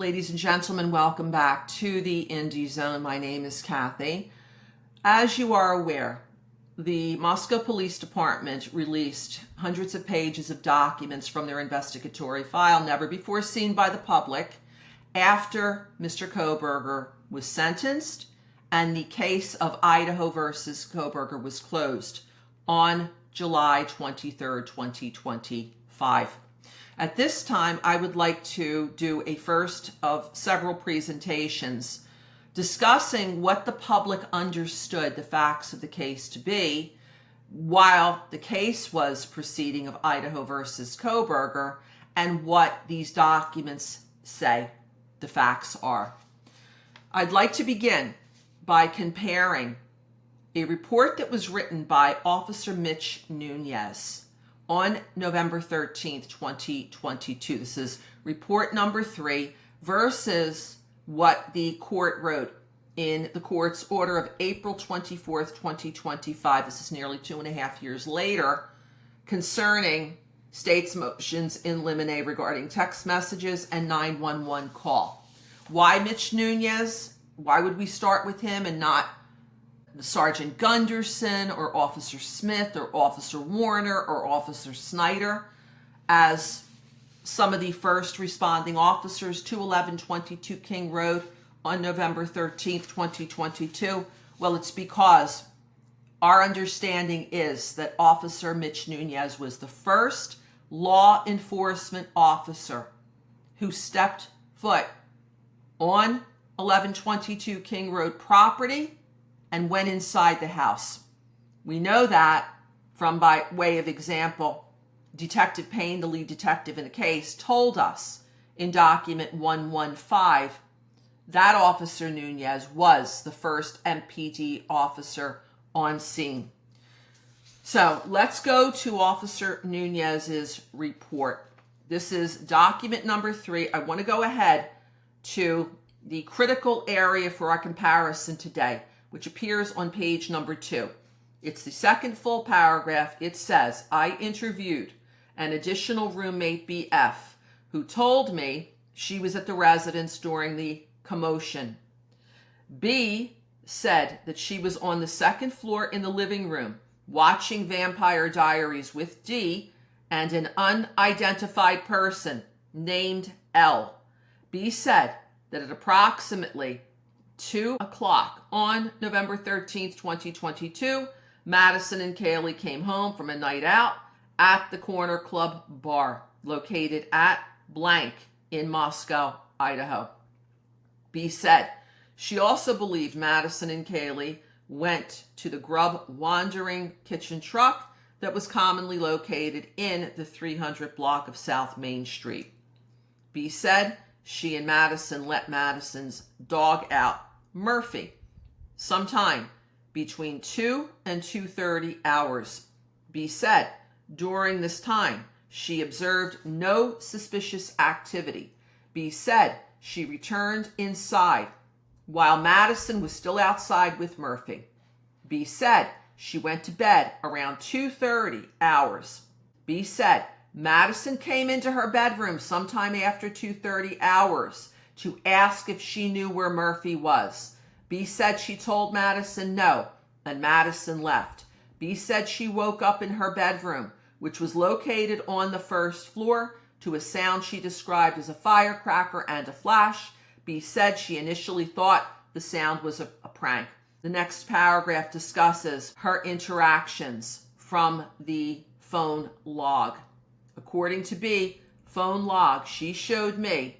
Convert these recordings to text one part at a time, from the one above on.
Ladies and gentlemen, welcome back to the Indie Zone. My name is Kathy. As you are aware, the Moscow Police Department released hundreds of pages of documents from their investigatory file, never before seen by the public, after Mr. Kohberger was sentenced and the case of Idaho versus Kohberger was closed on July 23rd, 2025. At this time, I would like to do a first of several presentations discussing what the public understood the facts of the case to be while the case was proceeding of Idaho versus Kohberger and what these documents say the facts are. I'd like to begin by comparing a report that was written by Officer Mitch Nunes on November 13th, 2022. This is report number 3 versus what the court wrote in the court's order of April 24th, 2025. This is nearly 2.5 years later, concerning state's motions in limine regarding text messages and 911 call. Why Mitch Nunes? Why would we start with him and not Sergeant Gunderson or Officer Smith or Officer Warner or Officer Snyder as some of the first responding officers to 1122 King Road on November 13th, 2022? Well, it's because our understanding is that Officer Mitch Nunes was the first law enforcement officer who stepped foot on 1122 King Road property and went inside the house. We know that from by way of example, Detective Payne, the lead detective in the case, told us in document 115 that Officer Nunes was the first MPD officer on scene. So let's go to Officer Nunes's report. This is document number 3. I want to go ahead to the critical area for our comparison today, which appears on page number 2. It's the second full paragraph. It says, I interviewed an additional roommate, BF, who told me she was at the residence during the commotion. B said that she was on the second floor in the living room watching Vampire Diaries with D and an unidentified person named L. B said that at approximately 2 o'clock on November 13th, 2022, Madison and Kaylee came home from a night out at the Corner Club bar located at blank in Moscow, Idaho. B said she also believed Madison and Kaylee went to the Grub Wandering Kitchen truck that was commonly located in the 300 block of South Main Street. B said she and Madison let Madison's dog out, Murphy, sometime between 2 and 2:30 hours. B said during this time she observed no suspicious activity. B said she returned inside while Madison was still outside with Murphy. B said she went to bed around 2:30 hours. B said Madison came into her bedroom sometime after 2:30 hours to ask if she knew where Murphy was. B said she told Madison no, and Madison left. B said she woke up in her bedroom, which was located on the first floor, to a sound she described as a firecracker and a flash. B said she initially thought the sound was a prank. The next paragraph discusses her interactions from the phone log. According to B, phone log, she showed me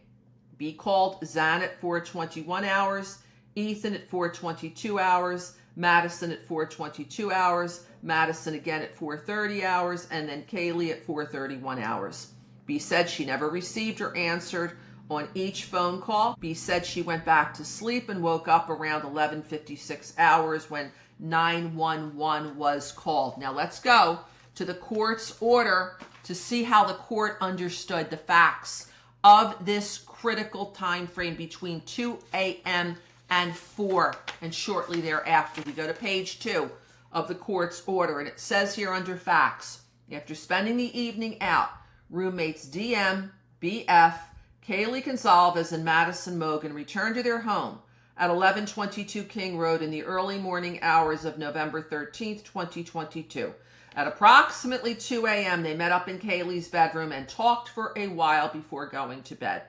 B called Zan at 4:21 hours, Ethan at 4:22 hours, Madison at 4:22 hours, Madison again at 4:30 hours, and then Kaylee at 4:31 hours. B said she never received or answered on each phone call. B said she went back to sleep and woke up around 11:56 hours when 911 was called. Now let's go to the court's order to see how the court understood the facts of this critical time frame between 2 a.m. and 4, and shortly thereafter. We go to page 2 of the court's order, and it says here under facts, after spending the evening out, roommates DM, BF, Kaylee Gonzalez and Madison Mogan returned to their home at 1122 King Road in the early morning hours of November 13th, 2022. At approximately 2 a.m., they met up in Kaylee's bedroom and talked for a while before going to bed.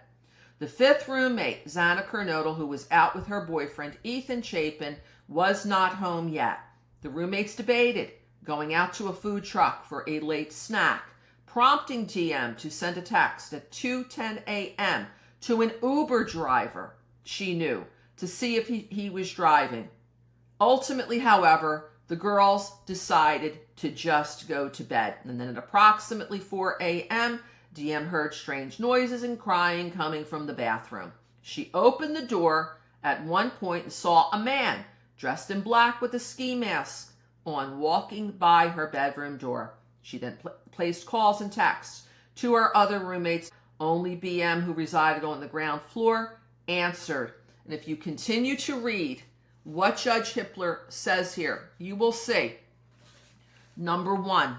The fifth roommate, Xana Kernodle, who was out with her boyfriend, Ethan Chapin, was not home yet. The roommates debated going out to a food truck for a late snack, prompting TM to send a text at 2:10 a.m. to an Uber driver she knew to see if he was driving. Ultimately, however, the girls decided to just go to bed. And then at approximately 4 a.m., DM heard strange noises and crying coming from the bathroom. She opened the door at one point and saw a man dressed in black with a ski mask on walking by her bedroom door. She then placed calls and texts to her other roommates. Only BM, who resided on the ground floor, answered. And if you continue to read what Judge Hippler says here, you will see, number one,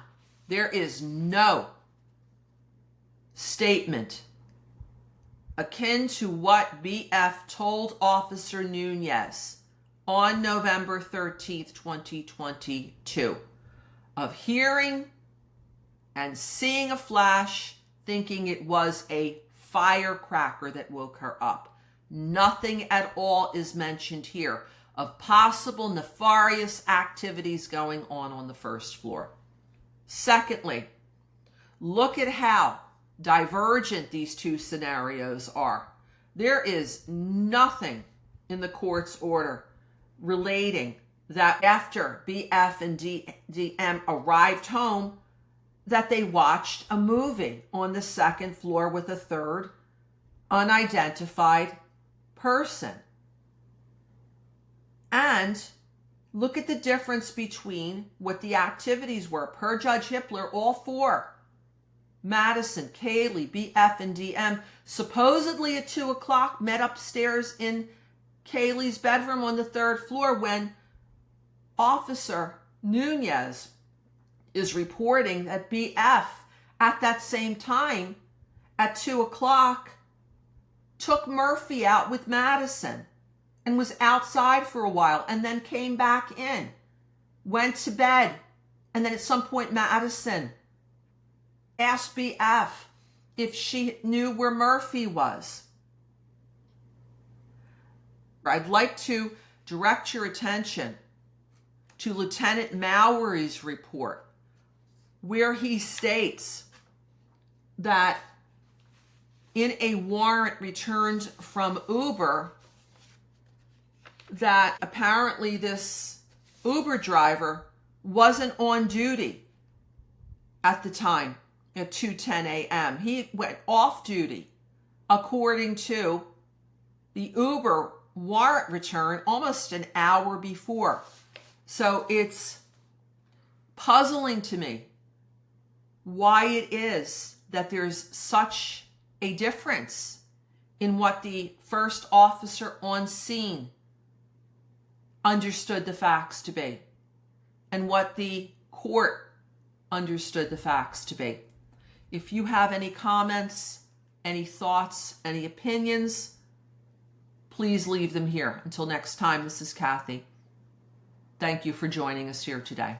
there is no statement akin to what BF told Officer Nunes on November 13th, 2022, of hearing and seeing a flash, thinking it was a firecracker that woke her up. Nothing at all is mentioned here of possible nefarious activities going on the first floor. Secondly, look at how divergent these two scenarios are. There is nothing in the court's order relating that after BF and DM arrived home, that they watched a movie on the second floor with a third unidentified person. And look at the difference between what the activities were. Per Judge Hippler, all four, Madison, Kaylee, BF, and DM, supposedly at 2 o'clock met upstairs in Kaylee's bedroom on the third floor when Officer Nunes is reporting that BF at that same time at 2 o'clock took Murphy out with Madison and was outside for a while and then came back in, went to bed, and then at some point Madison asked BF if she knew where Murphy was. I'd like to direct your attention to Lieutenant Mowry's report, where he states that in a warrant returned from Uber, that apparently this Uber driver wasn't on duty at the time at 2:10 a.m. He went off duty according to the Uber warrant return almost an hour before. So it's puzzling to me why it is that there's such a difference in what the first officer on scene understood the facts to be and what the court understood the facts to be. If you have any comments, any thoughts, any opinions, please leave them here. Until next time, this is Kathy. Thank you for joining us here today.